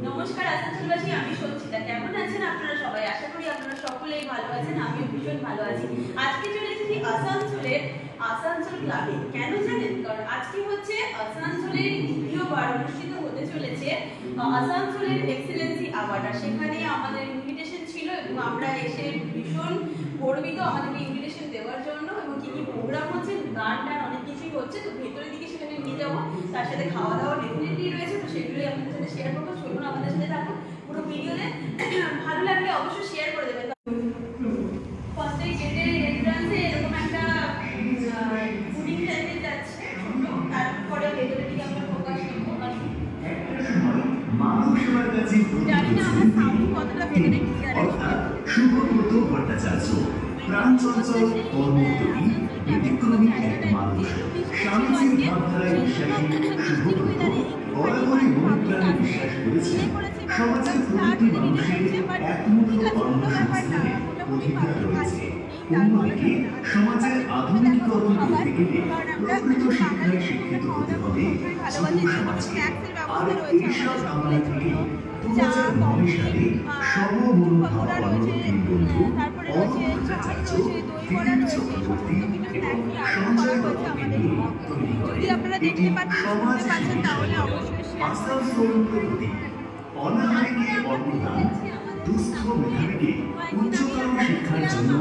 নমস্কার আসানসোলবাসী, আমি সঞ্চিতা। কেমন আছেন আপনারা সবাই? আশা করি আপনারা সকলেই ভালো আছেন, আমিও ভীষণ ভালো আছি। আজকে চলে এসেছি আসানসোল ক্লাবে। কেন জানেন? কারণ আজকে হচ্ছে আসানসোলের দ্বিতীয়বার অনুষ্ঠিত হতে চলেছে আসানসোলের এক্সেলেন্সি অ্যাওয়ার্ড। আর সেখানে আমাদের ইনভিটেশন ছিল এবং আমরা এসে ভীষণ গর্বিত আমাদেরকে ইনভিটেশন দেওয়ার জন্য। এবং কি কি প্রোগ্রাম হচ্ছে, গান টান অনেক কিছুই হচ্ছে, তো ভেতরের দিকে সেখানে নিয়ে যাবো। তার সাথে খাওয়া দাওয়া ডেফিনেটলি রয়েছে, তো সেগুলোই আপনাদের সাথে শেয়ার করবো। চলুন আমাদের সাথে থাকুন পুরো ভিডিওতে। ভালো লাগলে অবশ্যই শেয়ার করে দেবেন। ফার্স্টে গেটের এন্ট্রান্সে এরকম একটা ফুডিং টাইপের যাচ্ছে, তারপরে ভেতরের দিকে আমরা ফোকাস করবো। জানি না আমার সাউন্ড কতটা ভেতরে ক্লিয়ার আছে। শুভব্রত ভট্টাচার্য প্রাণচঞ্চল কর্মোদ্যোগী ব্যতিক্রমী এক মানুষ। স্বামীজির ভাবধারায় বিশ্বাসী শুভব্রত বরাবরই মনোপ্রাণে বিশ্বাস করেছেন সমাজের প্রতিটি মানুষের একমাত্র কর্মসংস্থানের অধিকার রয়েছে। অন্যদিকে সমাজের আধুনিকীকরণ করতে গেলে প্রকৃত শিক্ষায় শিক্ষিত হতে হবে যুব সমাজকে। আর এইসব কামনা থেকে 2009 সালে সমমনোভাবাপন্ন বন্ধু অরূপ ভট্টাচার্য, দিলীপ চক্রবর্তী এবং সঞ্জয় দত্তকে নিয়ে তৈরি হয় এটি সমাজহিত আসানসোল প্রগতি। অনাহারীকে অন্নদান, দুস্থ মেধাবীকে উচ্চতর শিক্ষার জন্য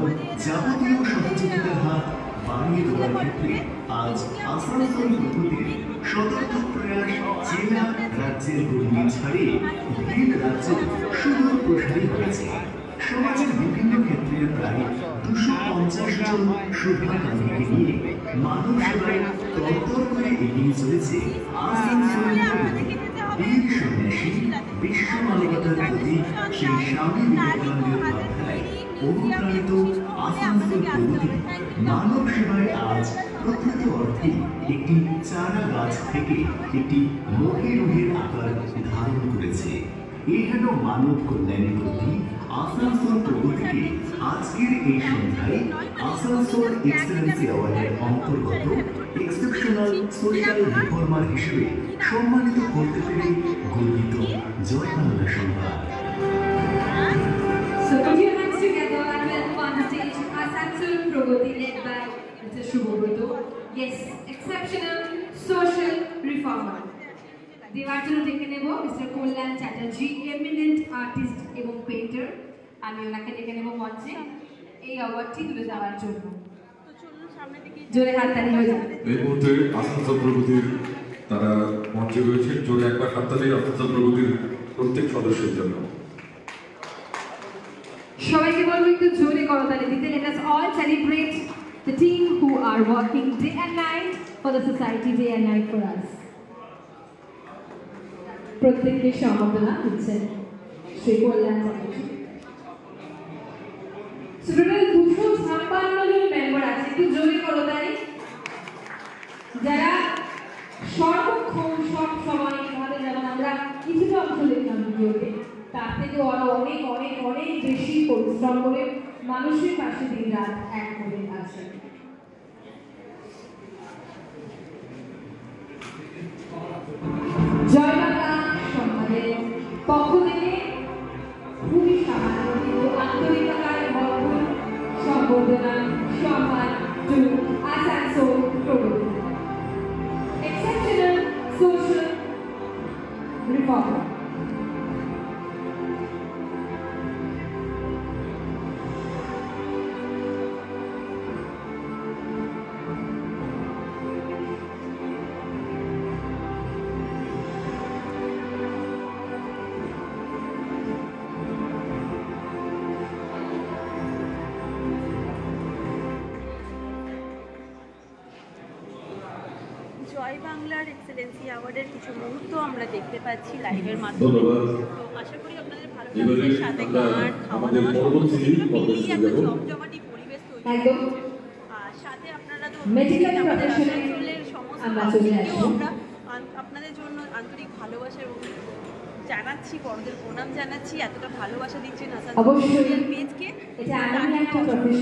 যাবতীয় সহযোগিতার হাত বাড়িয়ে দেওয়ার ক্ষেত্রে আজ আসানসোল প্রগতির সদর্থক প্রয়াস জেলা রাজ্যের গণ্ডি ছাড়িয়ে ভিন রাজ্য সুদূর প্রসারী হয়েছে। সমাজের বিভিন্ন ক্ষেত্রের প্রায় 250 জন শুভাকাঙ্ক্ষীকে নিয়ে মানব সেবায় তরতর করে এগিয়ে চলেছে আসানসোল প্রগতি। বীর সন্ন্যাসী, বিশ্ব মানবতার প্রতি সেই স্বামী বিবেকানন্দের ভাবধারায় অনুপ্রাণিত আসানসোল প্রগতি মানব সেবায় আজ প্রকৃত অর্থে একটি চারা গাছ থেকে একটি মহিরুহের আকার ধারণ করেছে। এহেন মানব কল্যাণের প্রতি আসানসোল প্রগতিকে আজকের এই সন্ধ্যায় আসানসোল এক্সেলেন্সি অ্যাওয়ার্ডের অন্তর্গত এক্সেপশনাল সোশ্যাল রিফর্মার হিসেবে সম্মানিত করতে পেরে গর্বিত। জয় বাংলা সন্ধ্যা। So put your hands together and welcome on the stage Asansol Pragati led by Mr. Shubhobroto. Yes, exceptional social reformer. দেওয়ার জন্য ডেকে নেব মিস্টার কল্যাণ চ্যাটার্জি, এমিনেন্ট আর্টিস্ট এবং পেইন্টার। আমি ওনাকে ডেকে নেব মঞ্চে এই অ্যাওয়ার্ডটি তুলে দেওয়ার জন্য। জোরে হাততালি হয়ে যাবে। এই মুহূর্তে আসানসোল প্রগতির তারা মঞ্চে রয়েছে। জোরে একবার হাততালি আসানসোল প্রগতির প্রত্যেক সদস্যের জন্য। সবাইকে বলবো একটু জোরে করতালি দিতে। Let us all celebrate the team who are working day and night for the society, day and night for us. প্রত্যেককে সম্মাননা দিচ্ছেন শ্রী কল্যাণ চ্যাটার্জি। টোটাল 256 জন মেম্বার আছে, একটু জোরে করতালি। যারা সর্বক্ষণ সব সময় এভাবে, যেমন আমরা কিছুটা অংশ দেখলাম ভিডিওতে, তার থেকে ওরা অনেক অনেক অনেক বেশি পরিশ্রম করে মানুষের পাশে দিন রাত এক করে আছে। জয় বাংলা সমাজের পক্ষ থেকে খুবই সামান্য কিন্তু আন্তরিকতায় ভরপুর সম্বর্ধনা, সম্মান টু আসানসোল প্রগতি এক্সেপশনাল সোশ্যাল রিফর্মার। জয় বাংলার এক্সেলেন্সি অ্যাওয়ার্ডের কিছু মুহূর্ত আমরা দেখতে পাচ্ছি লাইভের মাধ্যমে। তো আশা করি আপনাদের ভালো লাগবে। সাথে গান, খাওয়া দাওয়া সমস্ত কিছু মিলিয়ে একটা জমজমাটি পরিবেশ তৈরি হয়েছে। আর সাথে আপনারা তো আমাদের আসানসোলের সমস্ত মানুষকেও আমরা আপনাদের জন্য আন্তরিক ভালোবাসা এবং জানাচ্ছি, বড়দের প্রণাম জানাচ্ছি। এতটা ভালোবাসা দিচ্ছেন আসানসোল পেজকে,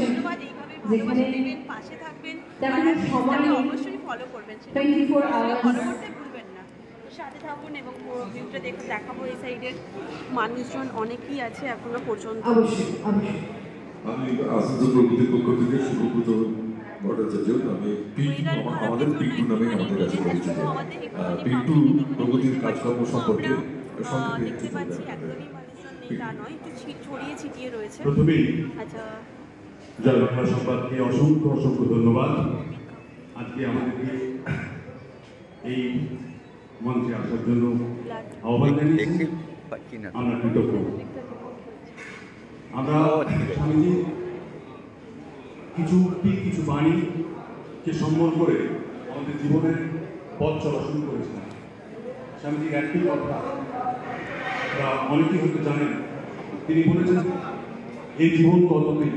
ধন্যবাদ। এইভাবে ভালোবাসা দেবেন, পাশে থাকবেন, আর অবশ্যই ফলো করবেন, সেটা ফলো করতে ভুলবেন না। সাথে থাকুন এবং পুরো ভিউটা দেখাবো। এই সাইডের মানুষজন অনেকেই আছে এখনো পর্যন্ত। অবশ্যই অবশ্যই। আমি আসানসোল প্রগতির পক্ষ থেকে সুব্রত ভট্টাচার্য, আমি আমাদের পিন্টু নামে আমাদের কাছে পরিচিত। পিন্টু প্রগতির কাজকর্ম সম্পর্কে দেখতে পাচ্ছি একদমই মানুষজন নেই তা নয়, একটু ছড়িয়ে ছিটিয়ে রয়েছে। প্রথমেই আচ্ছা, জয় বাংলা সংবাদকে অসংখ্য অসংখ্য ধন্যবাদ। আজকে আমাদেরকে এই মঞ্চে আসার জন্য আহ্বান জানিয়েছি, আমরা কৃতজ্ঞ। আমরা স্বামীজি কিছু বাণীকে সম্বল করে আমাদের জীবনের পথ চলা শুরু করেছিলাম। স্বামীজির একটি কথা বা অনেকেই হয়তো জানেন, তিনি বলেছেন এই জীবন কলমে,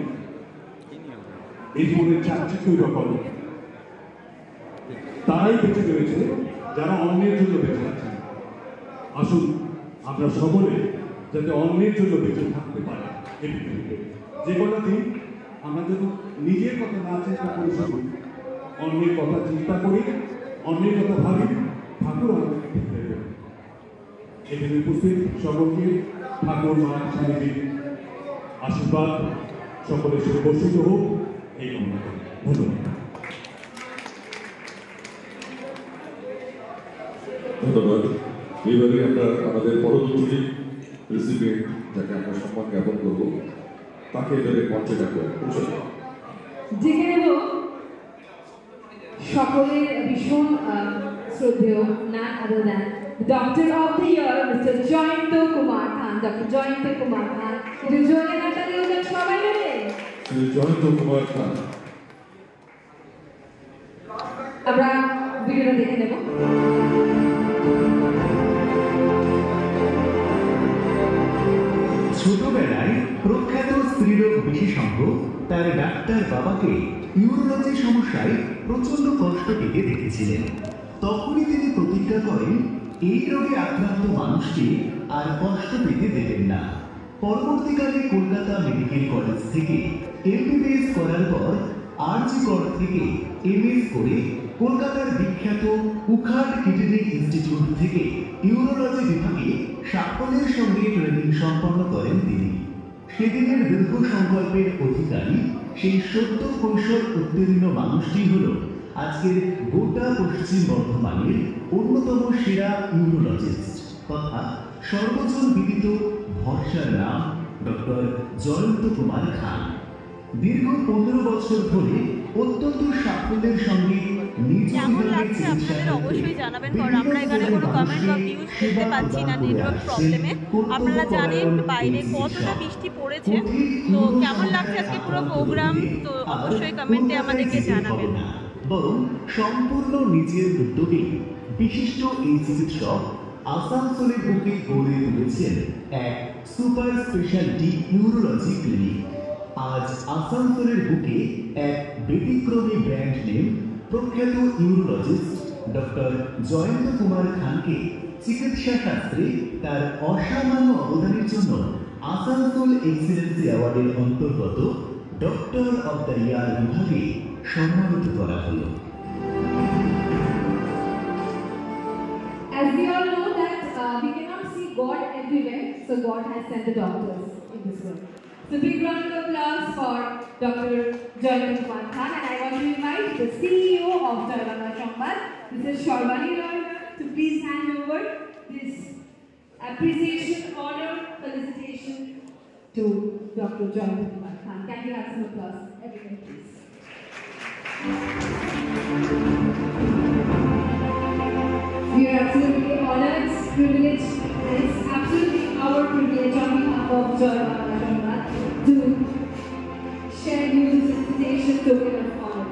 এই জীবনের চাকচিক্যই বা কলম। তারাই বেঁচে রয়েছে যারা অন্যের জন্য বেঁচে আছেন। আসুন আমরা সকলে যাতে অন্যের জন্য বেঁচে থাকতে পারি এই পৃথিবীতে। যে কটা দিন আমরা যেন নিজের কথা না চিন্তা করে শুধু অন্যের কথা চিন্তা করি, অন্যের কথা ভাবি, ঠাকুর আমাদের ঠিক হয়ে যাবে। এখানে উপস্থিত সকলকে ঠাকুর মা স্বামীজির আশীর্বাদ সকলের সাথে বর্ষিত হোক এই কামনা করি। ধন্যবাদ। ধন্যবাদ। এইভাবে আমরা আমাদের পরবর্তী রেসিপিয়েন্ট, যাকে আমরা সম্মান জ্ঞাপন করবো, তাকে এভাবে মঞ্চে ডাকবো। ডেকে নেব সকলের ভীষণ শ্রদ্ধেয়, none other than the Doctor of the Year, Mr. Jayanta Kumar Khan. Doctor Jayanta Kumar Khan, একটু জোরে হাততালি দিলে সবাই মিলে। শ্রী জয়ন্ত কুমার খান। আমরা ভিডিওটা দেখে নেব। ছোটবেলায় প্রখ্যাত স্ত্রীরোগ বিশেষজ্ঞ তার ডাক্তার বাবাকে ইউরোলজি সমস্যায় প্রচন্ড কষ্ট পেতে দেখেছিলেন। তখনই তিনি প্রতিজ্ঞা করেন এই রোগে আক্রান্ত মানুষকে আর কষ্ট পেতে দেবেন না। পরবর্তীকালে কলকাতা মেডিকেল কলেজ থেকে এমবিবিএস করার পর আরজি কর থেকে এমএস করে কলকাতার বিখ্যাত উখাট কিডনি ইনস্টিটিউট থেকে ইউরোলজি বিভাগে সাফল্যের সঙ্গে ট্রেনিং সম্পন্ন করেন তিনি। সেদিনের দীর্ঘ সংকল্পের অধিকারী সেই সত্য কৈশোর উত্তীর্ণ মানুষটি হল আজকের গোটা পশ্চিম বর্ধমানের অন্যতম সেরা ইউরোলজিস্ট তথা সর্বজন বিদিত ভরসার নাম ডক্টর জয়ন্ত কুমার খান। দীর্ঘ 15 বছর ধরে অত্যন্ত সাফল্যের সঙ্গে কেমন লাগছে আপনাদের অবশ্যই জানাবেন, কারণ আমরা এখানে কোনো কমেন্ট বা ভিউজ দেখতে পাচ্ছি না নেটওয়ার্ক প্রবলেমে। আপনারা জানেন বাইরে কতটা বৃষ্টি পড়েছে, তো কেমন লাগছে আজকে পুরো প্রোগ্রাম, তো অবশ্যই কমেন্টে আমাদেরকে জানাবেন। বরং সম্পূর্ণ নিজের উদ্যোগে বিশিষ্ট এই চিকিৎসক আসানসোলের বুকে গড়ে তুলেছেন এক সুপার স্পেশালিটি ইউরোলজি ক্লিনিক। আজ আসানসোলের বুকে এক ব্যতিক্রমী ব্র্যান্ড নেম প্রখ্যাত ইউরোলজিস্ট ডক্টর জয়ন্ত কুমার খানকে চিকিৎসা শাস্ত্রে তার অসামান্য অবদানের জন্য আসানসোল এক্সিলেন্সি অ্যাওয়ার্ডের অন্তর্গত ডক্টর অব দ্য ইয়ার বিভাগে সম্মানিত করা হলো। As we all know that we cannot see God everywhere, so God has sent the doctors in this world. So big round of applause for Dr. Jayant Kumar Khan, and I want to invite the CEO of Jai Bangla Sangbad, Mrs. Sharbani Roy, to please hand over this appreciation, honor, felicitation to Dr. Jayant Kumar Khan. Can you have some applause, everyone, please? We are absolutely honored, privileged, and it's absolutely our privilege on behalf of Jai Bangla Sangbad to share you this invitation token of honor.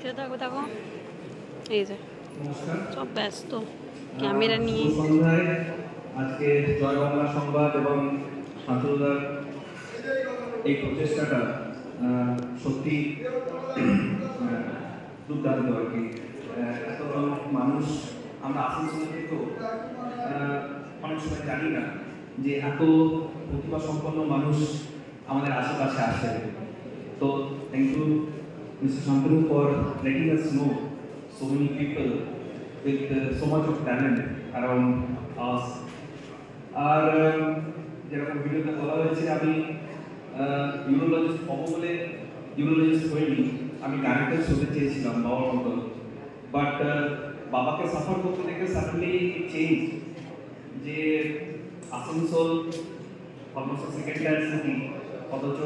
দেখতে থাকো দেখো এই যে নমস্কার। সব ব্যস্ত camera নিয়ে। সন্ধ্যায় আজকে জয় বাংলা সংবাদ এবং শান্তনুদার এই প্রচেষ্টাটা সত্যি দুর্দান্ত আর কি। এত মানুষ আমরা আসানসোল থেকেও অনেক সময় জানি না যে এত প্রতিভা সম্পন্ন মানুষ আমাদের আশেপাশে আসে। তো thank you mister Shantanu for letting us know so many people with so much of talent around us. আর যেরকম ভিডিওতে বলা হয়েছে আমি ইউরোলজিস্ট হবো বলে ইউরোলজিস্ট হইনি, আমি গাইনোকোলজিস্ট হতে চেয়েছিলাম বাবার মতো। বাট বাবাকে সাফার করতে দেখে সাডেনলি চেঞ্জ যে Asansol almost second tyre city, অথচ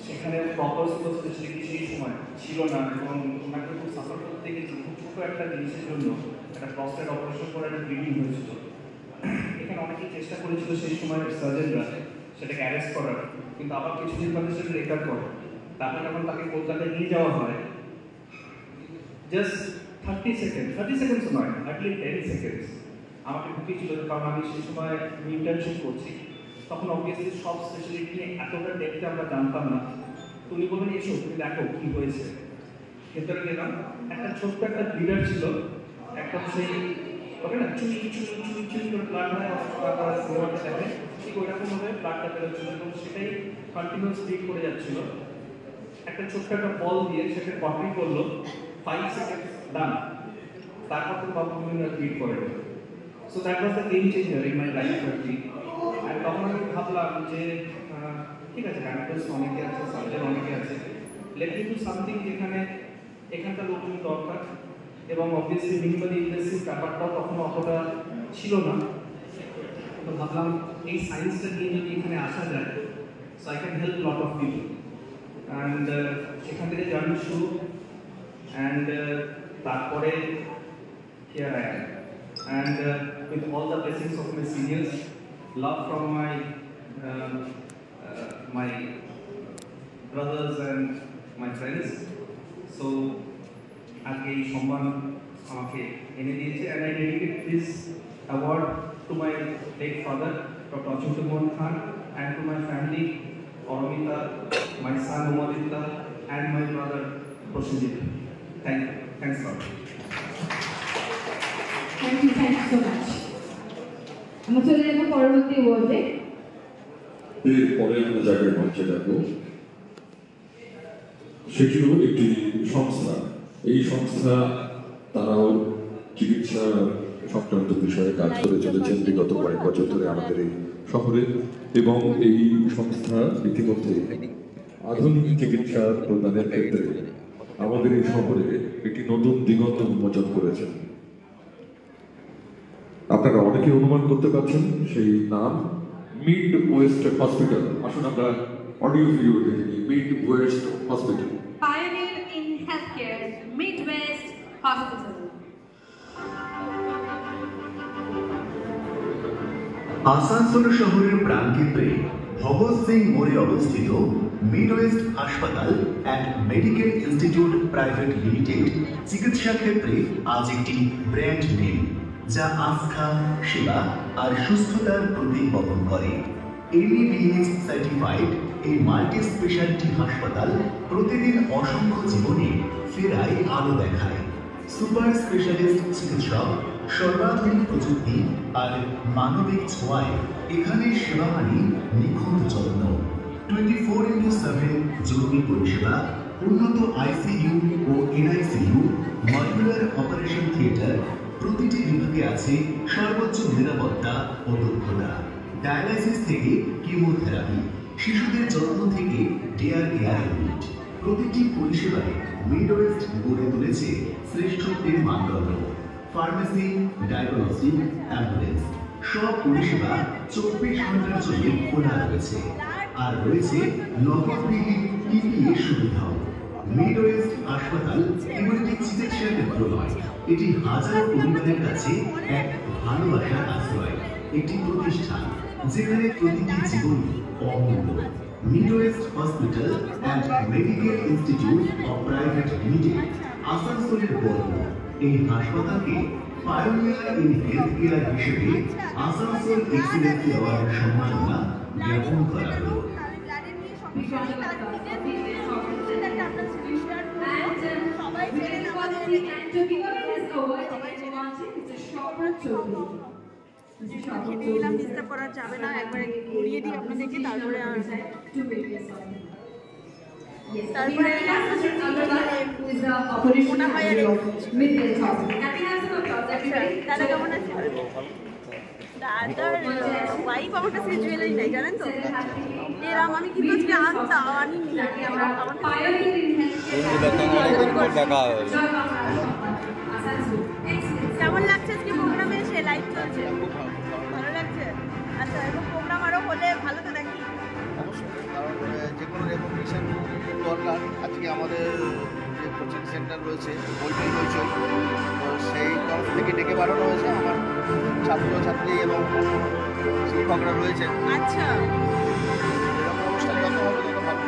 সেখানে প্রপার সুপার স্পেশালিটি সেই সময় ছিল না এবং ওনাকে খুব সাফার করতে গেছি। খুব ছোটো একটা জিনিসের জন্য একটা প্রস্টেট অপারেশন করে একটা ব্লিডিং হয়েছিল। এখানে অনেকেই চেষ্টা করেছিল সেই সময় সার্জনরা সেটাকে অ্যারেস্ট করার, কিন্তু আবার কিছুদিন বাদে সেটা রেকভার করে। তারপরে যখন তাকে কলকাতায় নিয়ে যাওয়া হয়, জাস্ট 30 সেকেন্ডস নয়, অ্যাটলিস্ট 10 সেকেন্ডস আমাকে ঢুকেছিল, কারণ আমি সেই সময় ইন্টার্নশিপ করছি। তখন অবভিয়াসলি সব স্পেশালিটি নিয়ে এতটা দেখতে আমরা জানতাম না। তুমি বলবেন এসো তুমি দেখো কী হয়েছে। ভেতরে গেলাম, একটা ছোট্ট একটা ব্লিডার ছিল, একদম সেই ওকে না চুনি করে ব্লাড হয় সিনেমাতে দেখে, ঠিক ওইরকমভাবে ব্লাডটা বেরোচ্ছিল এবং সেটাই কন্টিনিউয়াস ব্লিড করে যাচ্ছিল। একটা ছোট্ট একটা বল দিয়ে সেটা কপি করলো, 5 সেকেন্ড ডান, তারপর তো বাবা ব্লিড করে। So that was the game changer in my life আর কি। আর তখন আমি ভাবলাম যে ঠিক আছে, গাইনোকোলজিস্ট অনেকে আছে, সার্জন অনেকে আছে, লেট মি ডু সামথিং যেখানে এখানকার লোকজন দরকার। এবং অবভিয়াসলি মিনিমালি ইনভেসিভ ব্যাপারটাও তখন অতটা ছিল না। তো ভাবলাম এই সায়েন্সটা নিয়ে যদি এখানে আসা যায়, so I can help lot of people. And সেখান থেকে জার্নি শুরু। অ্যান্ড তারপরে here I am. And with all the blessings of my seniors, love from my brothers and my friends, so আজকে এই সম্মান আমাকে এনে দিয়েছে। and I dedicate this award to my late father, Dr. Achyuta Mohan Khan, and to my family, Oromita, my son Umaditya, and my brother Prosenjit. Thanks a lot. Thank you so much. আমরা চলে যাবো পরবর্তী ওয়ার্ডে। এরপরে আমরা জায়গায় মঞ্চে যাবো, সেটিও একটি সংস্থা। এই সংস্থা তারাও চিকিৎসা সংক্রান্ত বিষয়ে কাজ করে চলেছেন বিগত কয়েক বছর ধরে আমাদের এই শহরে, এবং এই সংস্থা ইতিমধ্যে আধুনিক চিকিৎসা প্রদানের ক্ষেত্রে আমাদের এই শহরে একটি নতুন দিগন্ত উন্মোচন করেছেন। আপনারা অনেকে অনুমান করতে পারছেন সেই নাম, মিড ওয়েস্ট হসপিটাল। আসুন আমরা অডিও ভিডিও দেখে নিই। Mid West hospital, Pioneer in healthcare, Midwest Hospital. Asansol শহরের প্রাণকেন্দ্রে ভগৎ সিং মোড়ে অবস্থিত মিডওয়েস্ট হাসপাতাল and medical institute private limited চিকিৎসা ক্ষেত্রে আজ একটি ব্র্যান্ড নেম, যা আস্থা, সেবা আর সুস্থতার প্রতীক বহন করে। NABH সার্টিফাইড এই মাল্টি স্পেশালিটি হাসপাতাল প্রতিদিন অসংখ্য জীবনে ফেরায় আলো দেখায়। সুপার স্পেশালিস্ট চিকিৎসক, সর্বাধুনিক প্রযুক্তি আর মানবিক ছোঁয়ায় এখানে সেবাহানি নিখুঁত যত্ন। 24/7 জরুরি পরিষেবা, উন্নত ICU ও NICU, মডুলার অপারেশন থিয়েটার, প্রতিটি বিভাগে আছে সর্বোচ্চ নিরাপত্তা ও দক্ষতা। ডায়ালাইসিস থেকে কিমোথেরাপি, শিশুদের যত্ন থেকে ডেয়ার কেয়ার ইউনিট, প্রতিটি পরিষেবায় মিডওয়েস্ট গড়ে তুলেছে শ্রেষ্ঠত্বের মানদণ্ড। ফার্মেসি, ডায়াগনস্টিক, অ্যাম্বুলেন্স, সব পরিষেবা 24 ঘন্টার জন্য খোলা রয়েছে। আর রয়েছে নগদবিহীন PPE সুবিধাও। মিডওয়েস্ট হাসপাতাল কেবল একটি চিকিৎসা কেন্দ্র নয়, এটি হাজার পরিবারের কাছে এক ভালোবাসার আশ্রয়, একটি প্রতিষ্ঠান যেখানে প্রতিটি জীবন অমূল্য। Midwest hospital and medical institute of private limited আসানসোলের গর্ব। এই হাসপাতালকে পায়োনিয়ার ইন হেলথ কেয়ার হিসেবে আসানসোল এক্সিলেন্স অ্যাওয়ার্ডের সম্মাননা জ্ঞাপন করা হলো। খেতে গেলাম, ডিস্টার্ব করা যাবে না, একবারে ঘুরিয়ে দিই আপনাদেরকে, তারপরে দাদা কেমন আছে? দাদার ওয়াইফ আমার কাছে জুয়েলারি নেই, জানেন তো? এরম আমি কিন্তু আজকে আনতাম, আনিনি। কেমন লাগছে আজকে প্রোগ্রামে এসে? লাইভ চলছে, ভালো লাগছে? আচ্ছা, এবং প্রোগ্রাম আরও হলে ভালো তো নাকি? অবশ্যই, কারণ যে কোনো রেকগনিশন দরকার। আজকে আমাদের যে কোচিং সেন্টার রয়েছে বইটাই রয়েছে, তো সেই তরফ থেকে ডেকে পাঠানো হয়েছে। আমার ছাত্রছাত্রী এবং শিক্ষকরা রয়েছে। আচ্ছা, এরকম অনুষ্ঠান যত হবে তত ভালো।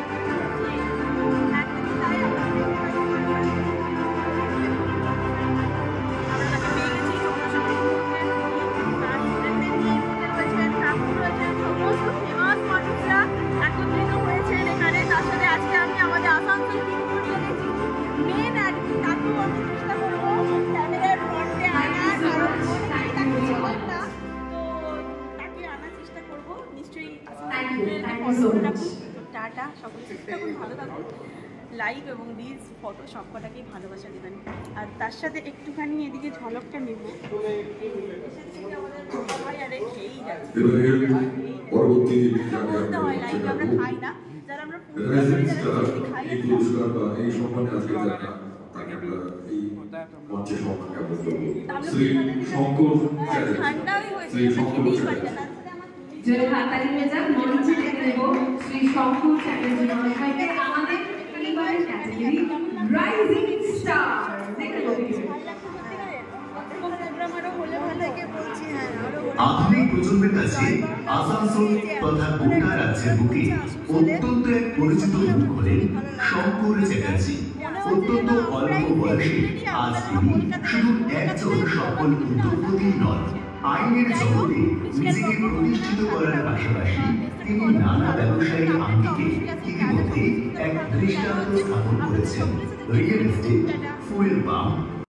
একত্রিত হয়েছেন এখানে। তার সাথে আজকে আমি আমাদের আসানসোল ভিক্টোরিয়া গেছি। মেন আর কি তাকেও আমি চেষ্টা করবো ক্যামেরার ফ্রন্টে আনার, কারণ তাকে ছিলেন না, তো তাকে আনার চেষ্টা করবো। নিশ্চয়ই টাটা, সকলে চেষ্টা করুন, ভালো থাকুন। লাইভ এবং রিলস, ফটো সব কটাকেই ভালোবাসা দেবেন। আর তার সাথে একটুখানি এদিকে ঝলকটা নেব। পরবর্তী বলতে হয় লাইভে আমরা খাই না, যারা আমরা খাই এই পুরস্কার বা এই সম্মানে আজকে যারা তাকে আমরা এই মঞ্চে সম্মান জ্ঞাপন করবো। শ্রী শঙ্কর ঠান্ডাই হয়েছে, শ্রী শঙ্কর জোরে হাততালি হয়ে যাক। মঞ্চে ডেকে নেব শ্রী শঙ্কর চ্যাটার্জি মহাশয়কে, আমাদের এবারের ক্যাটাগরি রাইজিং স্টার। দেখে নেব আধুনিক প্রজন্মের কাছে আসানসোল তথা গোটা রাজ্যের বুকে অত্যন্ত এক পরিচিত মুখ হলেন শঙ্কর চ্যাটার্জি। অত্যন্ত অল্প বয়সে আজ তিনি শুধু একজন সফল উদ্যোগপতি নন, আইনের জগতে নিজেকে প্রতিষ্ঠিত করার পাশাপাশি তিনি নানা ব্যবসায়িক আঙ্গিকে ইতিমধ্যে এক দৃষ্টান্ত স্থাপন করেছেন। Real estate, fuel pump,